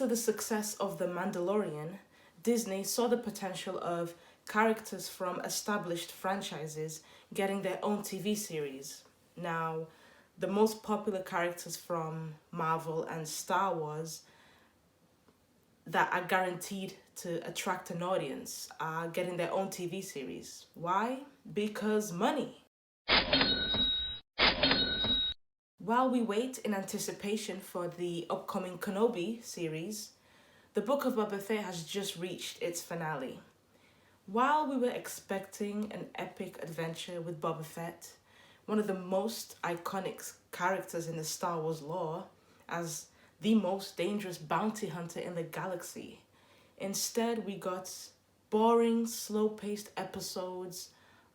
After the success of The Mandalorian, Disney saw the potential of characters from established franchises getting their own TV series. Now, the most popular characters from Marvel and Star Wars that are guaranteed to attract an audience are getting their own TV series. Why? Because money. While we wait in anticipation for the upcoming Kenobi series, the Book of Boba Fett has just reached its finale. While we were expecting an epic adventure with Boba Fett, one of the most iconic characters in the Star Wars lore, as the most dangerous bounty hunter in the galaxy, instead we got boring, slow-paced episodes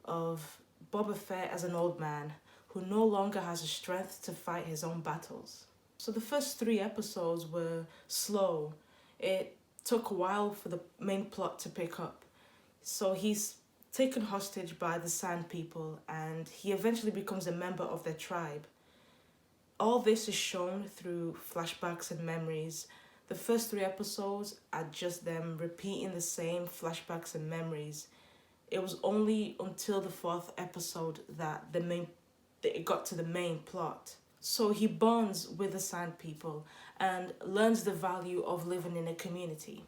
of Boba Fett as an old man who no longer has the strength to fight his own battles. So the first 3 episodes were slow. It took a while for the main plot to pick up. So he's taken hostage by the Sand People and he eventually becomes a member of their tribe. All this is shown through flashbacks and memories. The first 3 episodes are just them repeating the same flashbacks and memories. It was only until the 4th episode that it got to the main plot. So he bonds with the Sand People and learns the value of living in a community.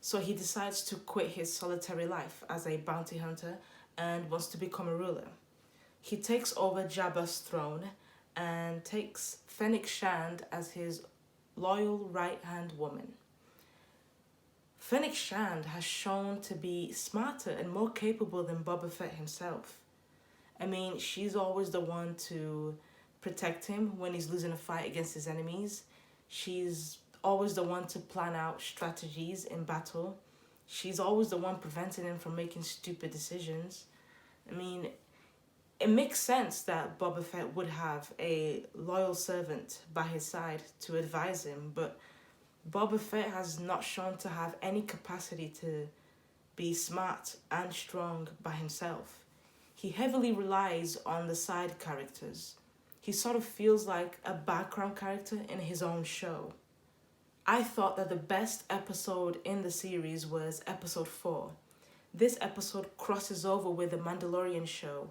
So he decides to quit his solitary life as a bounty hunter and wants to become a ruler. He takes over Jabba's throne and takes Fennec Shand as his loyal right-hand woman. Fennec Shand has shown to be smarter and more capable than Boba Fett himself. I mean, she's always the one to protect him when he's losing a fight against his enemies. She's always the one to plan out strategies in battle. She's always the one preventing him from making stupid decisions. I mean, it makes sense that Boba Fett would have a loyal servant by his side to advise him, but Boba Fett has not shown to have any capacity to be smart and strong by himself. He heavily relies on the side characters. He sort of feels like a background character in his own show. I thought that the best episode in the series was episode 4. This episode crosses over with the Mandalorian show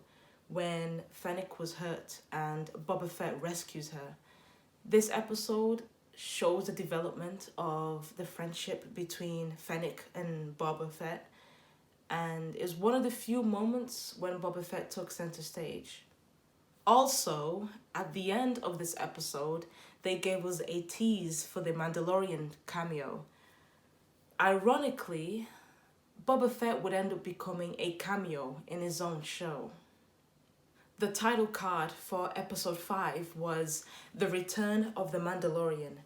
when Fennec was hurt and Boba Fett rescues her. This episode shows the development of the friendship between Fennec and Boba Fett, and is one of the few moments when Boba Fett took center stage. Also, at the end of this episode, they gave us a tease for the Mandalorian cameo. Ironically, Boba Fett would end up becoming a cameo in his own show. The title card for episode 5 was The Return of the Mandalorian,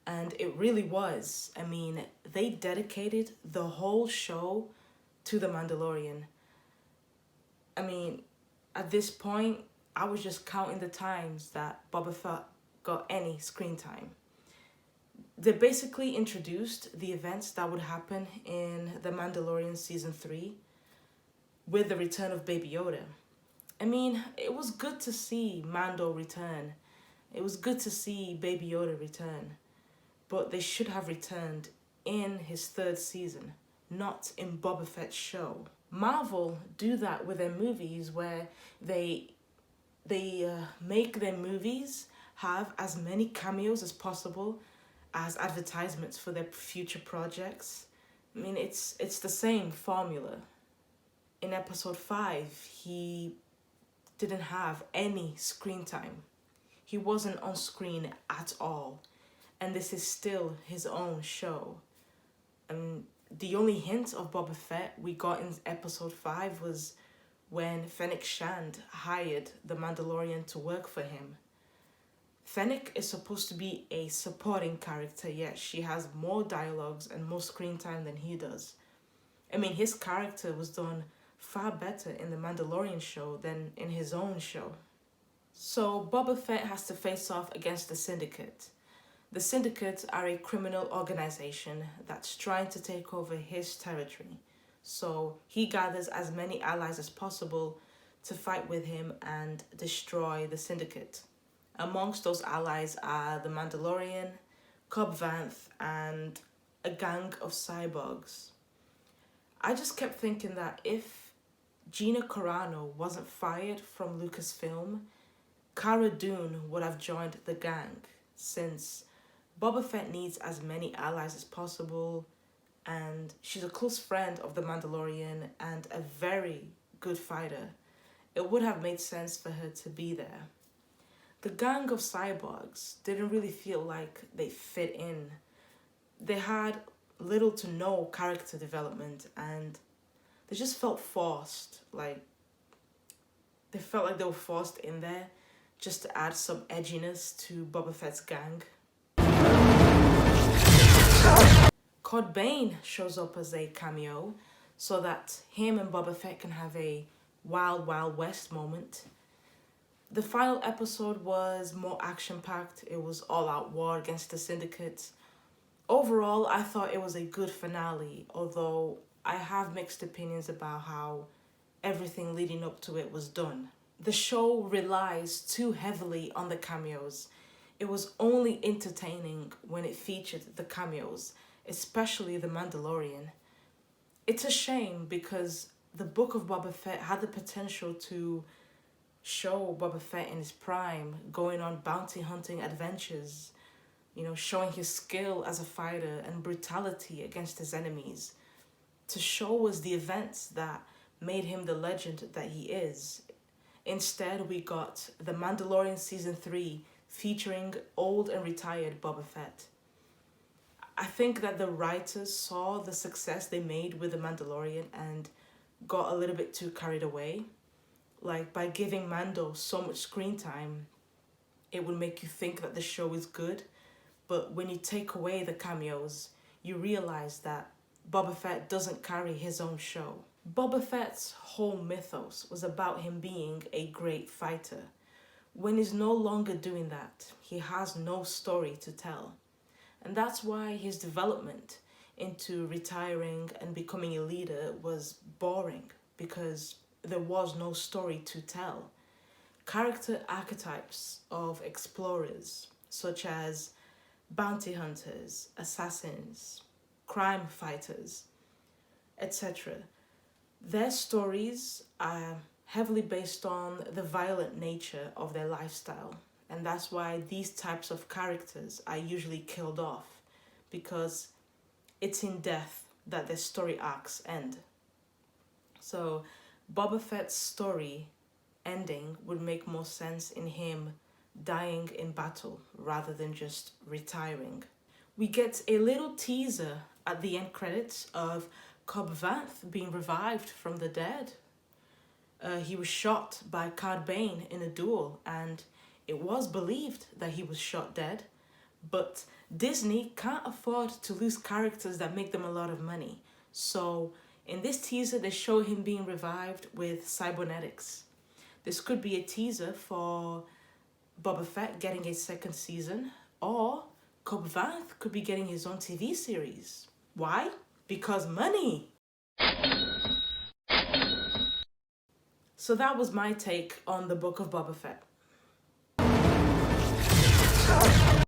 and it really was. I mean, they dedicated the whole show to the Mandalorian. I mean, at this point, I was just counting the times that Boba Fett got any screen time. They basically introduced the events that would happen in The Mandalorian Season 3 with the return of Baby Yoda. I mean, it was good to see Mando return. It was good to see Baby Yoda return. But they should have returned in his 3rd season, not in Boba Fett's show. Marvel do that with their movies where they make their movies have as many cameos as possible as advertisements for their future projects. I mean, it's the same formula. In episode 5, he didn't have any screen time. He wasn't on screen at all. And this is still his own show. And the only hint of Boba Fett we got in episode 5 was when Fennec Shand hired the Mandalorian to work for him. Fennec is supposed to be a supporting character, yet she has more dialogues and more screen time than he does. I mean, his character was done far better in the Mandalorian show than in his own show. So Boba Fett has to face off against the Syndicate. The Syndicate are a criminal organization that's trying to take over his territory. So he gathers as many allies as possible to fight with him and destroy the Syndicate. Amongst those allies are the Mandalorian, Cobb Vanth, and a gang of cyborgs. I just kept thinking that if Gina Carano wasn't fired from Lucasfilm, Cara Dune would have joined the gang, since Boba Fett needs as many allies as possible, and she's a close friend of the Mandalorian and a very good fighter. It would have made sense for her to be there. The gang of cyborgs didn't really feel like they fit in. They had little to no character development, and they just felt forced. Like, they felt like they were forced in there just to add some edginess to Boba Fett's gang. Cod Bane shows up as a cameo so that him and Boba Fett can have a Wild Wild West moment. The final episode was more action-packed. It was all-out war against the Syndicate. Overall, I thought it was a good finale, although I have mixed opinions about how everything leading up to it was done. The show relies too heavily on the cameos. It was only entertaining when it featured the cameos, especially the Mandalorian. It's a shame because the Book of Boba Fett had the potential to show Boba Fett in his prime, going on bounty hunting adventures, showing his skill as a fighter and brutality against his enemies, to show us the events that made him the legend that he is. Instead, we got The Mandalorian Season 3 featuring old and retired Boba Fett. I think that the writers saw the success they made with The Mandalorian and got a little bit too carried away. Like, by giving Mando so much screen time, it would make you think that the show is good. But when you take away the cameos, you realize that Boba Fett doesn't carry his own show. Boba Fett's whole mythos was about him being a great fighter. When he's no longer doing that, he has no story to tell. And that's why his development into retiring and becoming a leader was boring, because there was no story to tell. Character archetypes of explorers, such as bounty hunters, assassins, crime fighters, etc., their stories are heavily based on the violent nature of their lifestyle. And that's why these types of characters are usually killed off, because it's in death that their story arcs end. So Boba Fett's story ending would make more sense in him dying in battle rather than just retiring. We get a little teaser at the end credits of Cobb Vanth being revived from the dead. He was shot by Cad Bane in a duel, and it was believed that he was shot dead, but Disney can't afford to lose characters that make them a lot of money. So in this teaser, they show him being revived with cybernetics. This could be a teaser for Boba Fett getting a second season, or Cobb Vanth could be getting his own TV series. Why? Because money! So that was my take on the Book of Boba Fett.